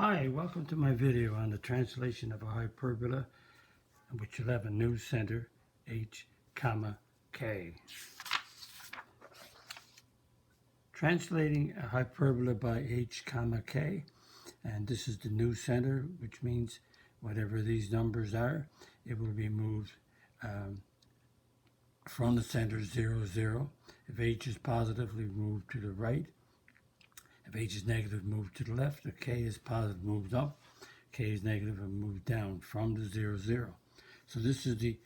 Hi, welcome to my video on the translation of a hyperbola, which will have a new center, h, comma, k. Translating a hyperbola by h, comma, k, and this is the new center, which means whatever these numbers are, it will be moved from the center 0, 0. If h is positive, we move to the right. If h is negative, move to the left. If k is positive, moves up. K is negative and move down from the 0, 0. So this is the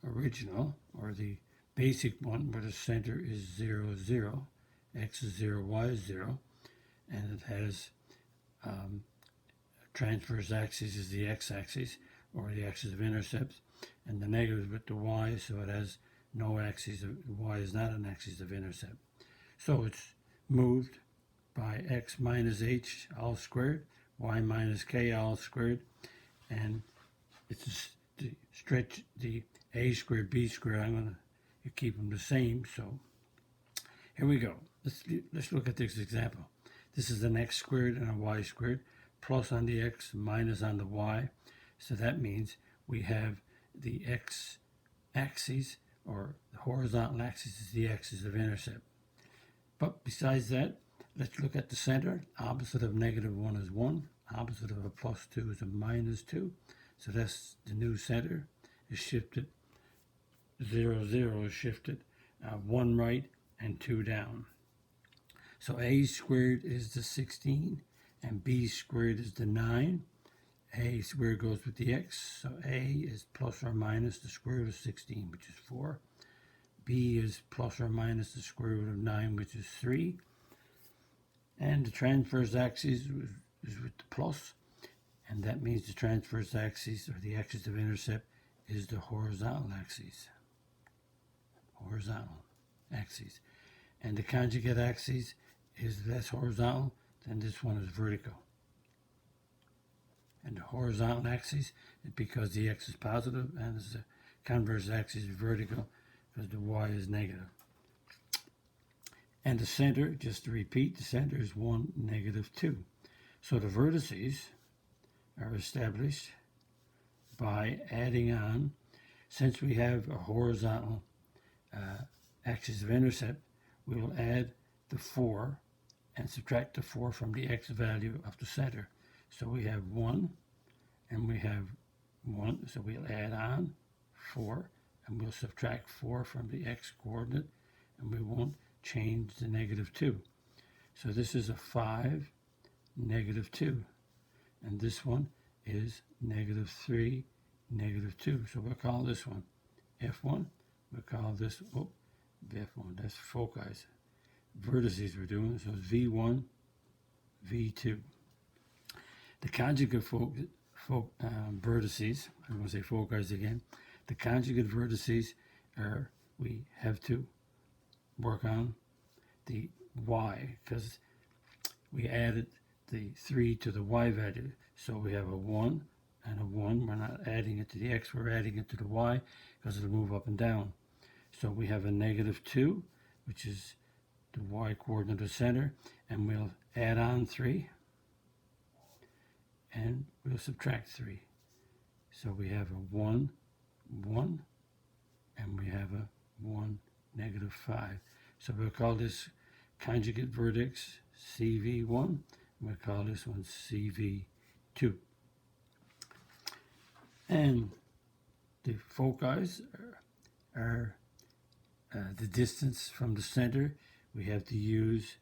original, or the basic one, where the center is 0, 0. X is 0, y is 0. And it has transverse axis is the x-axis, or the axis of intercepts. And the negative is with the y, so it has no axis. Y is not an axis of intercept. So it's moved by x minus h all squared, y minus k all squared, and it's to stretch the a squared, b squared. I'm going to keep them the same. So here we go. Let's look at this example. This is an x squared and a y squared, plus on the x, minus on the y. So that means we have the x axis, or the horizontal axis is the axis of intercept. But besides that, let's look at the center. Opposite of negative 1 is 1. Opposite of a plus 2 is a minus 2. So that's the new center. Is shifted 0, 0 is shifted 1 right and 2 down. So a squared is the 16 and b squared is the 9. A squared goes with the x, so a is plus or minus the square root of 16, which is 4. B is plus or minus the square root of 9, which is 3. And the transverse axis is with the plus, and that means the transverse axis, or the axis of intercept, is the horizontal axis. Horizontal axis. And the conjugate axis is less horizontal than this one is vertical. And the horizontal axis is because the x is positive, and the converse axis is vertical because the y is negative. And the center, just to repeat, the center is 1, negative 2. So the vertices are established by adding on, since we have a horizontal axis of intercept, we will add the 4 and subtract the 4 from the x value of the center. So we have 1 and we have 1, so we'll add on 4 and we'll subtract 4 from the x coordinate, and we won't change the negative 2. So this is a 5, negative 2. And this one is negative 3, negative 2. So we'll call this one F1. We'll call this, F1, that's foci. Vertices we're doing, so it's V1, V2. The conjugate vertices, I'm going to say foci again. The conjugate vertices are, we have to work on the y, because we added the 3 to the y value. So we have a 1 and a 1. We're not adding it to the x, we're adding it to the y because it'll move up and down. So we have a negative 2, which is the y coordinate of center, and we'll add on 3 and we'll subtract 3. So we have a 1, 1, and we have a 1, negative 5. So we'll call this conjugate vertex CV1, and we'll call this one CV2. And the foci are the distance from the center. We have to use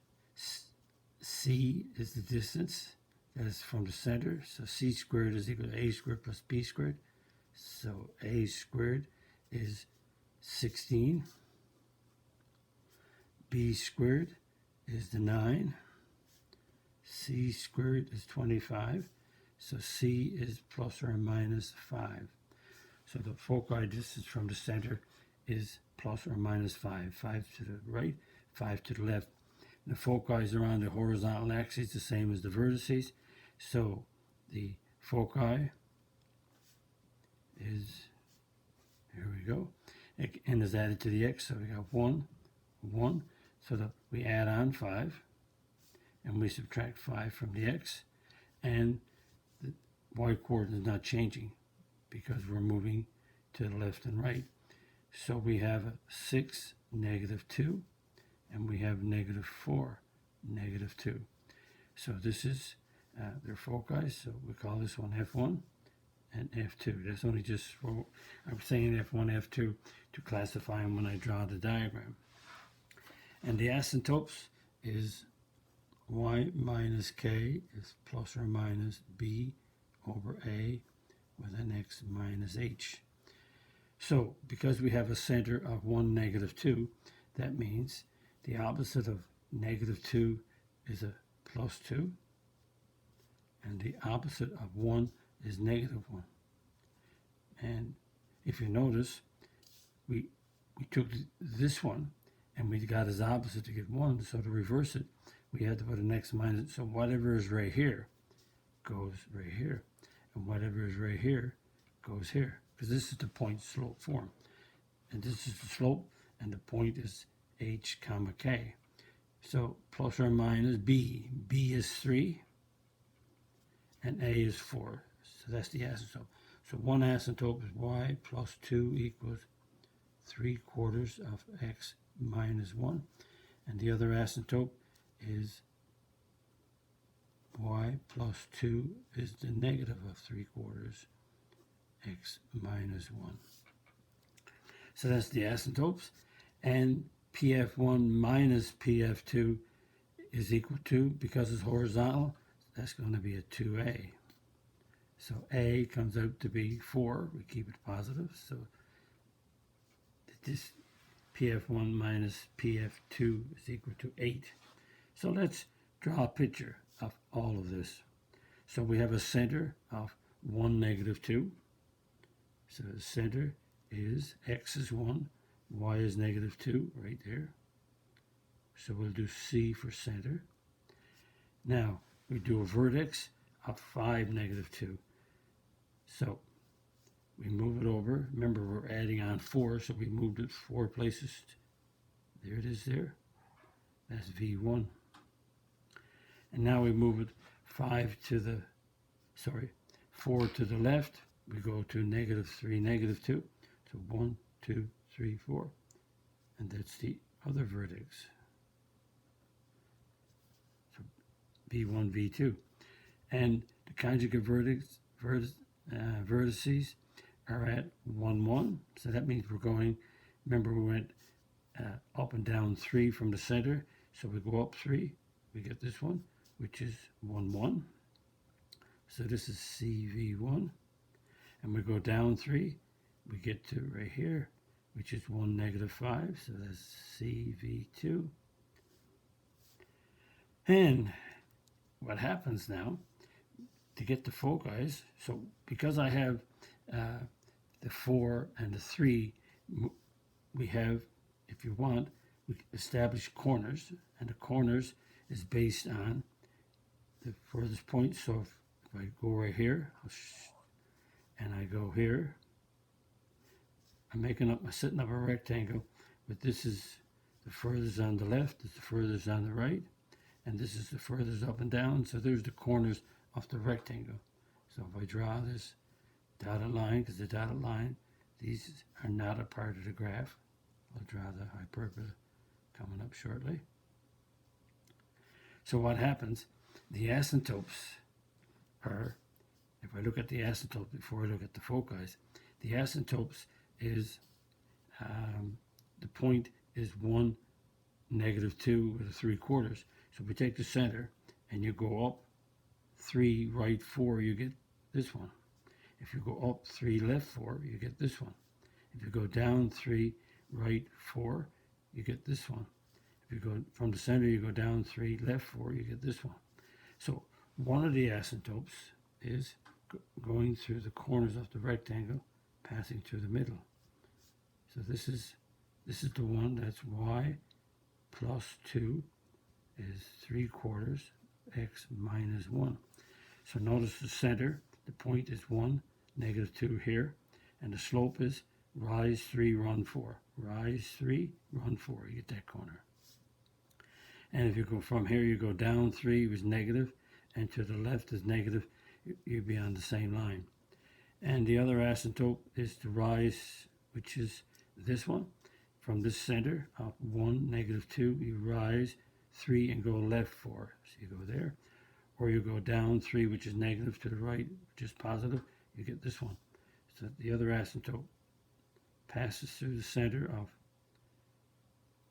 C is the distance that is from the center. So C squared is equal to A squared plus B squared. So A squared is 16. B squared is the 9. C squared is 25. So C is plus or minus 5. So the foci distance from the center is plus or minus 5. 5 to the right, 5 to the left. The foci are on the horizontal axis, the same as the vertices. So the foci is, here we go, n is added to the x, so we got 1, 1. So we add on 5, and we subtract 5 from the x, and the y coordinate is not changing because we're moving to the left and right. So we have a 6, -2, and we have -4, -2. So this is their foci, so we call this one F1 and F2. That's only just for, I'm saying F1, F2 to classify them when I draw the diagram. And the asymptotes is y minus k is plus or minus b over a with an x minus h. So because we have a center of 1, -2, that means the opposite of -2 is a +2, and the opposite of 1 is -1. And if you notice, we took this one and we got his opposite to get 1, so to reverse it, we had to put an x minus, so whatever is right here goes right here, and whatever is right here goes here, because this is the point slope form, and this is the slope, and the point is h comma k. So plus or minus b is 3, and a is 4, so that's the asymptote. So one asymptote is y plus 2 equals 3/4 of x minus 1, and the other asymptote is y plus 2 is the negative of 3/4 x minus 1. So that's the asymptotes, and PF1 minus PF2 is equal to, because it's horizontal, that's going to be a 2a. So a comes out to be 4, we keep it positive, so this PF1 minus PF2 is equal to 8. So let's draw a picture of all of this. So we have a center of 1, -2. So the center is x is 1, y is -2, right there. So we'll do C for center. Now we do a vertex of 5, -2. So we move it over. Remember, we're adding on 4, so we moved it 4 places. There it is there. That's V1. And now we move it 4 to the left. We go to -3, -2. So 1, 2, 3, 4. And that's the other vertex. So V1, V2. And the conjugate vertices are at 1, 1. So that means we're going, remember we went up and down 3 from the center. So we go up 3, we get this one, which is 1, 1. So this is CV1. And we go down 3, we get to right here, which is 1, -5. So that's CV2. And what happens now, to get the foci, so because I have the 4 and the 3, we have, if you want, we establish corners, and the corners is based on the furthest point. So if I go right here, and I go here, I'm setting up a rectangle, but this is the furthest on the left, this is the furthest on the right, and this is the furthest up and down. So there's the corners of the rectangle. So if I draw this dotted line, because the dotted line, these are not a part of the graph. I'll draw the hyperbola coming up shortly. So what happens, the asymptotes are, if I look at the asymptote before I look at the foci, the asymptotes is, the point is 1, -2 with a 3/4. So if we take the center and you go up 3, right 4, you get this one. If you go up 3, left 4, you get this one. If you go down 3, right 4, you get this one. If you go from the center, you go down 3, left 4, you get this one. So one of the asymptotes is going through the corners of the rectangle, passing through the middle. So this is the one, that's y plus 2 is 3/4 x minus 1. So notice the center, the point is 1, -2 here, and the slope is rise 3, run 4. Rise 3, run 4, you get that corner. And if you go from here, you go down 3 was negative, and to the left is negative, you'd be on the same line. And the other asymptote is to rise, which is this one. From this center, up 1, negative 2, you rise 3 and go left 4. So you go there. Or you go down 3, which is negative, to the right, which is positive. You get this one. So the other asymptote passes through the center of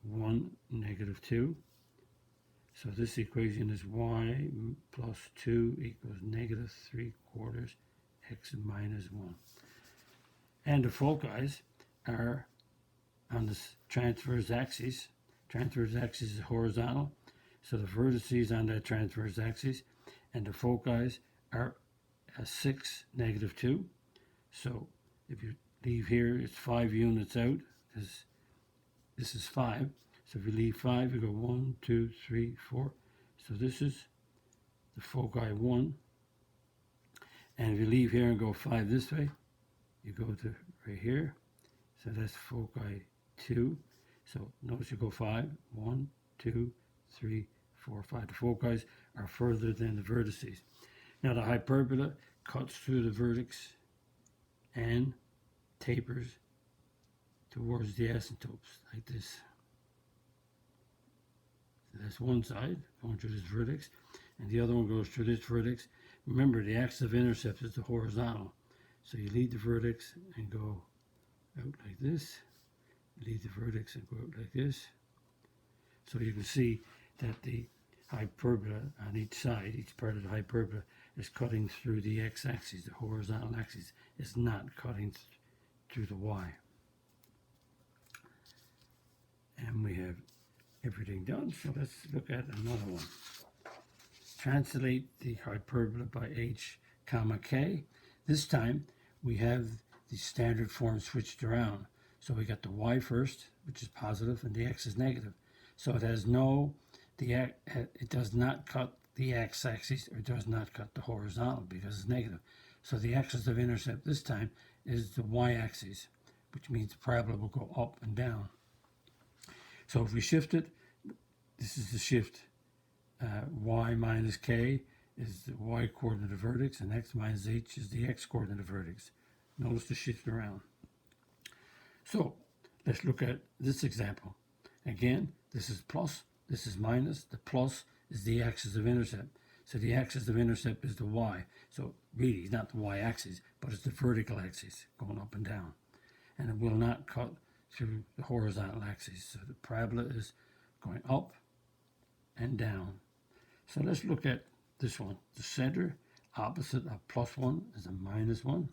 1, negative 2. So this equation is y plus 2 equals negative 3/4 x minus 1. And the foci are on this transverse axis. Transverse axis is horizontal, so the vertices on that transverse axis, and the foci are 6, negative 2. So if you leave here, it's 5 units out, because this is 5. So if you leave 5, you go 1, 2, 3, 4. So this is the foci 1. And if you leave here and go 5 this way, you go to right here. So that's foci 2. So notice you go 5. 1, 2, 3, 4, 5. The foci are further than the vertices. Now the hyperbola cuts through the vertex and tapers towards the asymptotes like this. So that's one side going through this vertex, and the other one goes through this vertex. Remember, the axis of intercept is the horizontal. So you leave the vertex and go out like this. You leave the vertex and go out like this. So you can see that the hyperbola on each side, each part of the hyperbola, is cutting through the x-axis. The horizontal axis is not cutting through the y. And we have everything done. So let's look at another one. Translate the hyperbola by h comma k. This time we have the standard form switched around. So we got the y first, which is positive, and the x is negative. So it has it does not cut the x-axis, or does not cut the horizontal, because it's negative. So the axis of intercept this time is the y-axis, which means the parabola will go up and down. So if we shift it, this is the shift. Y minus k is the y coordinate of the vertex, and x minus h is the x coordinate of the vertex. Notice the shift around. So let's look at this example. Again, this is plus, this is minus. The plus is the axis of intercept. So the axis of intercept is the y. So really, it's not the y-axis, but it's the vertical axis going up and down. And it will not cut through the horizontal axis. So the parabola is going up and down. So let's look at this one. The center opposite of plus 1 is a minus 1.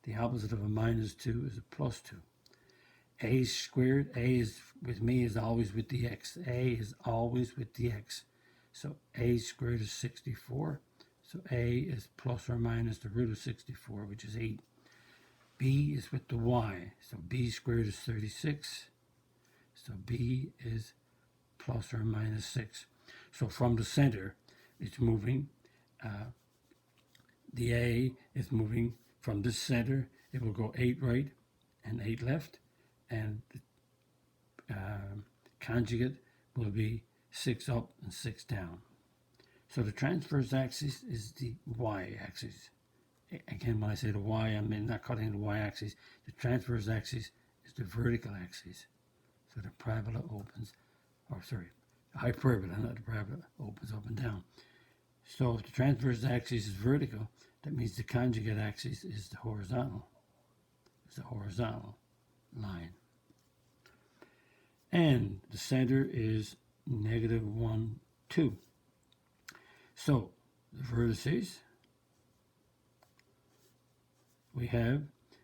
The opposite of a minus 2 is a plus 2. A squared, A is with me is always with the x. A is always with the x. So A squared is 64. So A is plus or minus the root of 64, which is 8. B is with the y. So B squared is 36. So B is plus or minus 6. So from the center, it's moving. The A is moving from this center. It will go 8 right and 8 left. And the conjugate will be 6 up and 6 down. So the transverse axis is the y-axis. Again, when I say the y, I mean not cutting the y-axis. The transverse axis is the vertical axis. So the parabola opens, the hyperbola, not the parabola, opens up and down. So if the transverse axis is vertical, that means the conjugate axis is the horizontal. It's the horizontal line. And the center is negative 1, 2. So the vertices, we have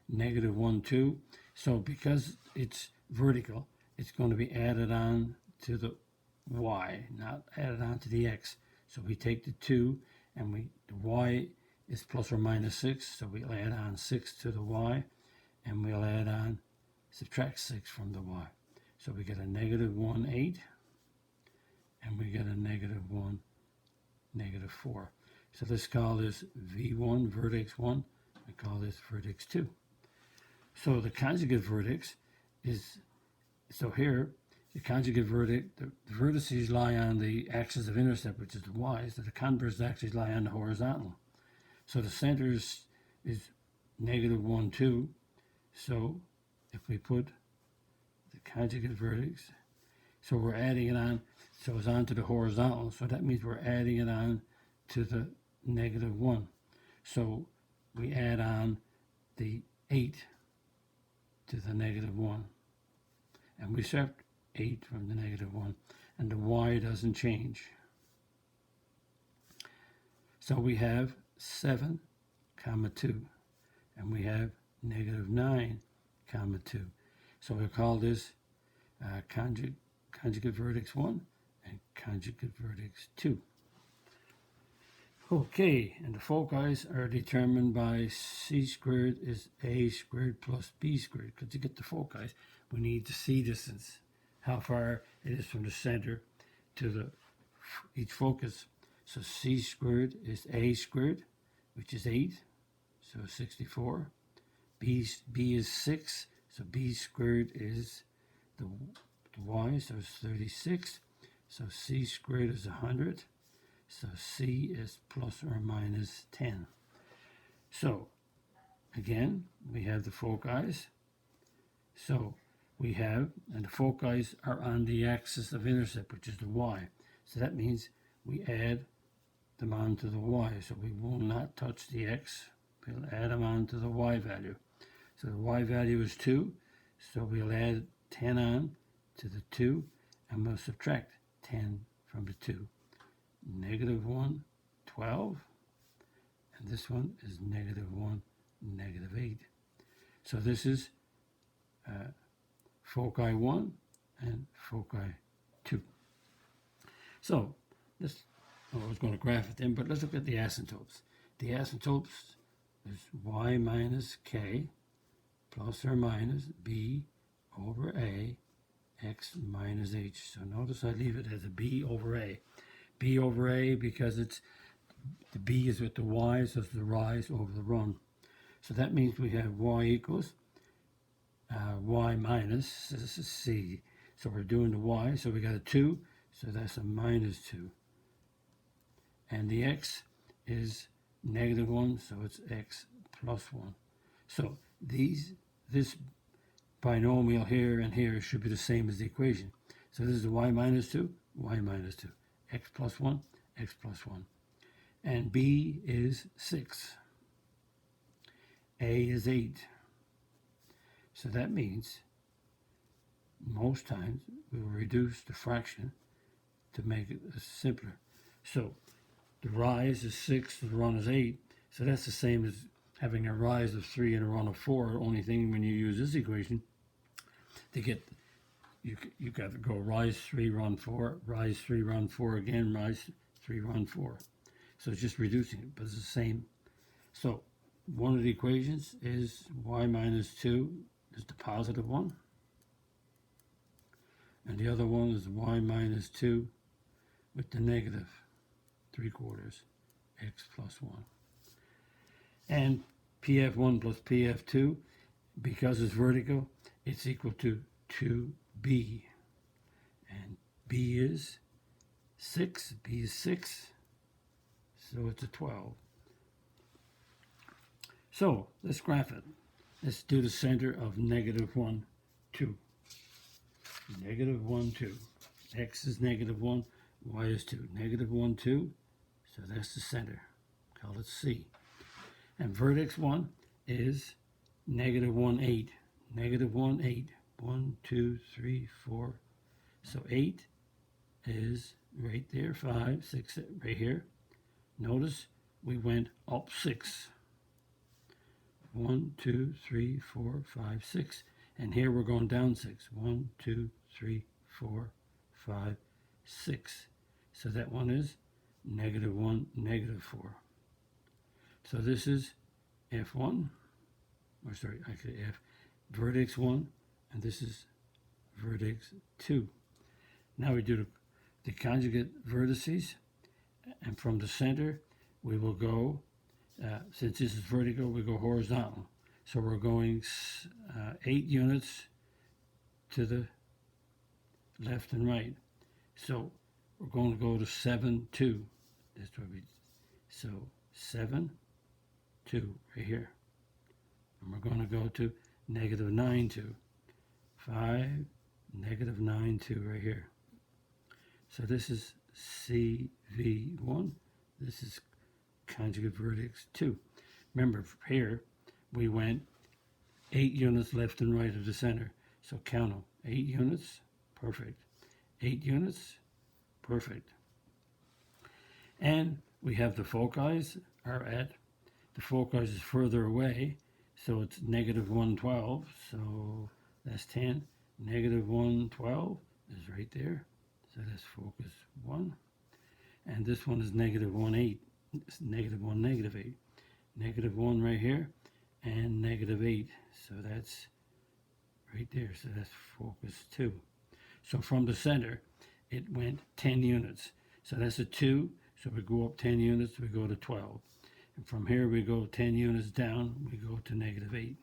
negative 1, 2. So because it's vertical, it's going to be added on to the y, not added on to the x. So we take the 2, and the y is plus or minus 6, so we'll add on 6 to the y, and we'll add on, subtract 6 from the y. So we get a negative 1, 8, and we get a negative 1, negative 4. So let's call this V1, vertex 1, and call this vertex 2. So the conjugate vertex is, so here the conjugate vertex, the vertices lie on the axis of intercept, which is the y, so the converse axes lie on the horizontal. So the center is negative 1, 2. So if we put the conjugate vertex, so we're adding it on, so it's onto the horizontal, so that means we're adding it on to the negative 1. So we add on the 8 to the negative 1. And we subtract 8 from the negative 1. And the y doesn't change. So we have 7, comma 2. And we have negative 9, comma 2. So we'll call this conjugate vertex 1 and conjugate vertex 2. Okay, and the foci are determined by c squared is a squared plus b squared. Because to get the foci, we need the c distance, how far it is from the center to each focus. So c squared is a squared, which is 8, so 64. B is 6, so b squared is the y, so it's 36. So c squared is 100. So c is plus or minus 10. So again, we have the foci. So we have, and the foci are on the axis of intercept, which is the y. So that means we add them onto the y. So we will not touch the x. We'll add them onto the y value. So the y value is 2. So we'll add 10 on to the 2, and we'll subtract 10 from the 2. Negative 1, 12. And this one is negative 1, negative 8. So this is foci 1 and foci 2. So this, I was going to graph it then, but let's look at the asymptotes. The asymptotes is y minus k plus or minus b over a x minus h. So notice I leave it as a b over a. B over a because it's the b is with the y, so it's the rise over the run. So that means we have y equals y minus, this is c. So we're doing the y, so we got a 2, so that's a minus 2. And the x is negative 1, so it's x plus 1. So this binomial here and here should be the same as the equation. So this is y minus 2, y minus 2. X plus 1, x plus 1. And b is 6. A is 8. So that means most times we will reduce the fraction to make it simpler. So the rise is 6, the run is 8. So that's the same as having a rise of 3 and a run of 4. Only thing when you use this equation to get, you got to go rise 3, run 4, rise 3, run 4 again, rise 3, run 4. So it's just reducing it, but it's the same. So one of the equations is y minus 2 is the positive one. And the other one is y minus 2 with the negative 3/4 x plus 1. And PF1 plus PF2, because it's vertical, it's equal to 2b. And b is 6, b is 6, so it's a 12. So let's graph it. Let's do the center of negative 1, 2. Negative 1, 2. X is negative 1, y is 2. Negative 1, 2, so that's the center. Call it C. And vertex 1 is negative 1, 8. Negative 1, 8. 1, 2, 3, 4. So 8 is right there, 5, 6, right here. Notice we went up 6. 1, 2, 3, 4, 5, 6. And here we're going down 6. 1, 2, 3, 4, 5, 6. So that one is negative 1, negative 4. So this is F1, or sorry, actually F, vertex 1, and this is vertex 2. Now we do the conjugate vertices, and from the center we will go, since this is vertical, we go horizontal. So we're going 8 units to the left and right. So we're going to go to 7, 2. That's what we, so 7, 2 right here. And we're going to go to negative 9, 2. 5, negative 9, 2 right here. So this is CV1. This is conjugate vertex 2. Remember, here we went 8 units left and right of the center. So count them. 8 units, perfect. 8 units, perfect. And we have the foci are at, the foci is further away, so it's negative 112. So that's 10. Negative 112 is right there. So that's focus 1. And this one is negative 1, 8. It's negative 1, negative 8. Negative 1 right here, and negative 8. So that's right there. So that's focus 2. So from the center, it went 10 units. So that's a 2. So we go up 10 units, we go to 12. And from here, we go 10 units down, we go to negative 8.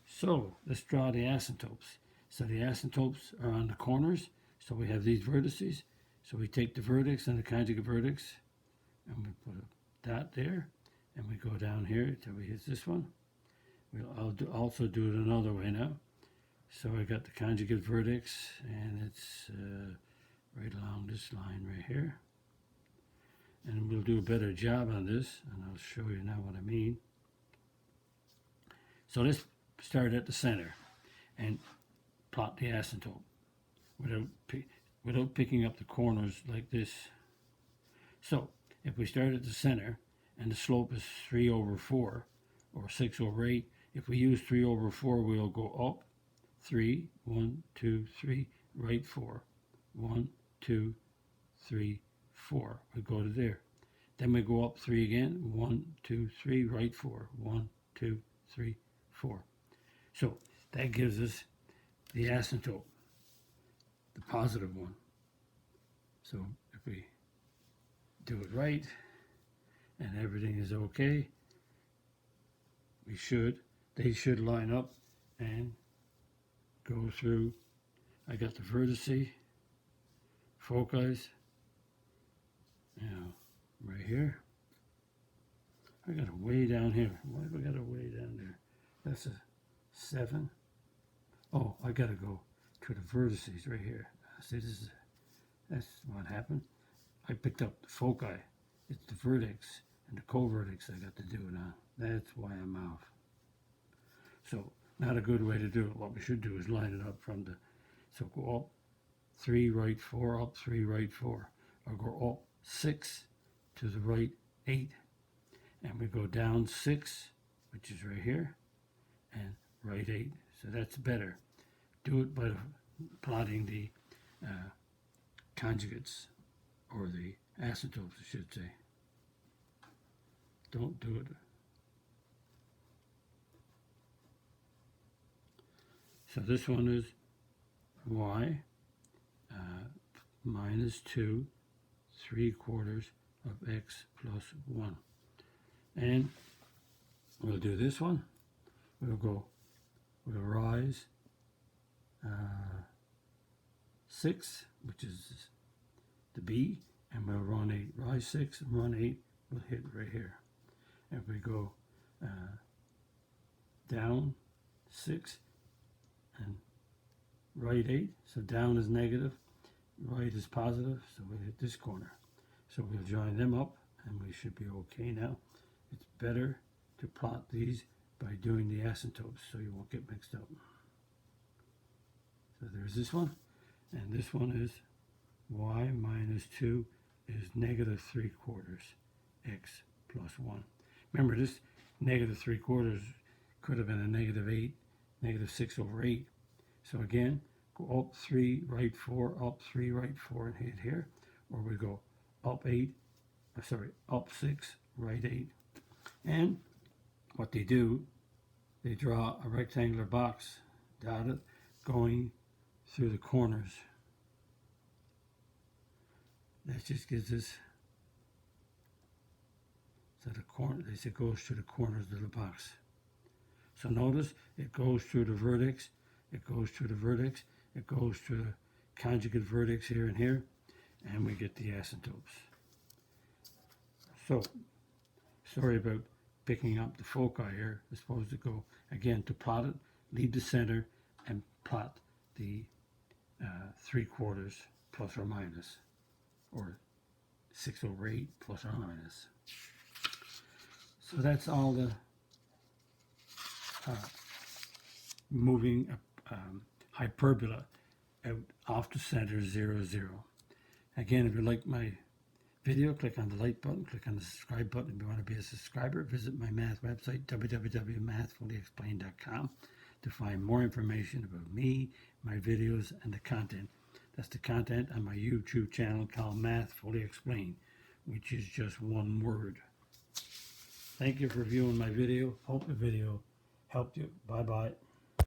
So let's draw the asymptotes. So the asymptotes are on the corners. So we have these vertices. So we take the vertex and the conjugate vertex, and we put a dot there, and we go down here until we hit this one. I'll also do it another way now. So I got the conjugate vertex, and it's right along this line right here. And we'll do a better job on this, and I'll show you now what I mean. So let's start at the center and plot the asymptote without picking up the corners like this. So if we start at the center and the slope is 3 over 4 or 6 over 8, if we use 3 over 4, we'll go up 3, 1, 2, 3, right 4, 1, 2, 3, 4. We go to there. Then we go up 3 again, 1, 2, 3, right 4, 1, 2, 3, 4. So that gives us the asymptote, the positive one. So if we do it right and everything is okay, they should line up and go through. I got the vertices, foci, right here. I got a way down here. Why have I got a way down there? That's a 7. Oh, I got to go to the vertices right here. See, that's what happened. I picked up the foci. It's the vertex and the co-vertex I got to do now. That's why I'm off. So not a good way to do it. What we should do is line it up from the, so go up 3, right 4, up 3, right 4. Or go up 6 to the right 8. And we go down 6, which is right here, and right 8. So that's better. Do it by plotting the conjugates, or the asymptotes, I should say. Don't do it. So this one is y minus 2 3/4 of x plus 1. And we'll do this one. We'll rise 6, which is the B, and we'll run 8. Rise 6 and run 8, we'll hit right here. If we go down 6 and right 8, so down is negative, right is positive, so we'll hit this corner. So we'll join them up, and we should be okay now. It's better to plot these by doing the asymptotes so you won't get mixed up. So there's this one, and this one is y minus 2 is negative 3/4 x plus 1. Remember, this negative 3/4 could have been a negative 8, negative 6 over 8. So again, go up 3, right 4, up 3, right 4, and hit here. Or we go up 6, right 8. And what they do, they draw a rectangular box dotted going through the corners. That just gives us, so the corner, they say goes through the corners of the box. So notice it goes through the vertex, it goes through the vertex, it goes through the conjugate vertex here and here, and we get the asymptotes. So, sorry about picking up the foci here. We're supposed to go, again, to plot it, leave the center, and plot the 3/4 plus or minus, or 6/8 plus or minus. So that's all the moving hyperbola out off the center 0, 0. Again, if you like my video, click on the like button, click on the subscribe button. If you want to be a subscriber, visit my math website, www.mathfullyexplained.com, to find more information about me, my videos, and the content. That's the content on my YouTube channel called Math Fully Explained, which is just one word. Thank you for viewing my video. Hope the video helped you. Bye-bye.